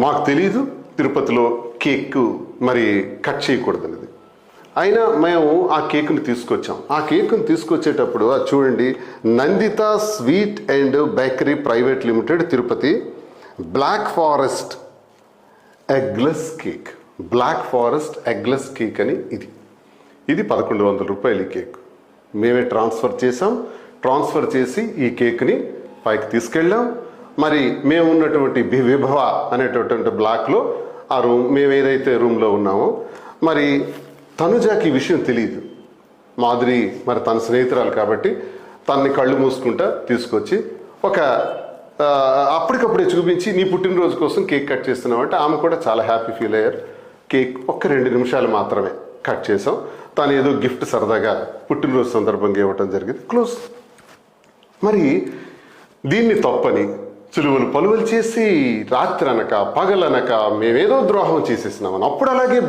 మాకు తెలీదు తిరుపతిలో కేక్ మరి కట్ చేయకూడదనేది. అయినా మేము ఆ కేక్ని తీసుకొచ్చాం. ఆ కేక్ని తీసుకొచ్చేటప్పుడు అది చూడండి, Nandita sweet and bakery private limited Tirupati black forest eggless cake. Black forest eggless cake అని ఇది 1100 రూపాయలు ఈ కేక్. మేమే ట్రాన్స్ఫర్ చేసాం. ట్రాన్స్ఫర్ చేసి ఈ కేక్ని పైకి తీసుకెళ్ళాం. మరి మేము ఉన్నటువంటి విభవ అనేటటువంటి బ్లాక్లో ఆ రూమ్, మేము ఏదైతే రూమ్లో ఉన్నామో, మరి తనుజాకి ఈ విషయం తెలియదు. మాధురి మరి తన స్నేహితురాలు కాబట్టి తనని కళ్ళు మూసుకుంటా తీసుకొచ్చి ఒక అప్పటికప్పుడే చూపించి నీ పుట్టినరోజు కోసం కేక్ కట్ చేస్తున్నామంటే ఆమె కూడా చాలా హ్యాపీ ఫీల్ అయ్యారు. కేక్ ఒక్క 2 నిమిషాలు మాత్రమే కట్ చేసాం. తను ఏదో గిఫ్ట్ సరదాగా పుట్టినరోజు సందర్భంగా ఇవ్వటం జరిగింది. క్లోజ్. మరి దీన్ని తప్పని సులువులు పలువులు చేసి రాత్రి అనక పగలనక మేమేదో ద్రోహం చేసేసినామని అప్పుడు అలాగే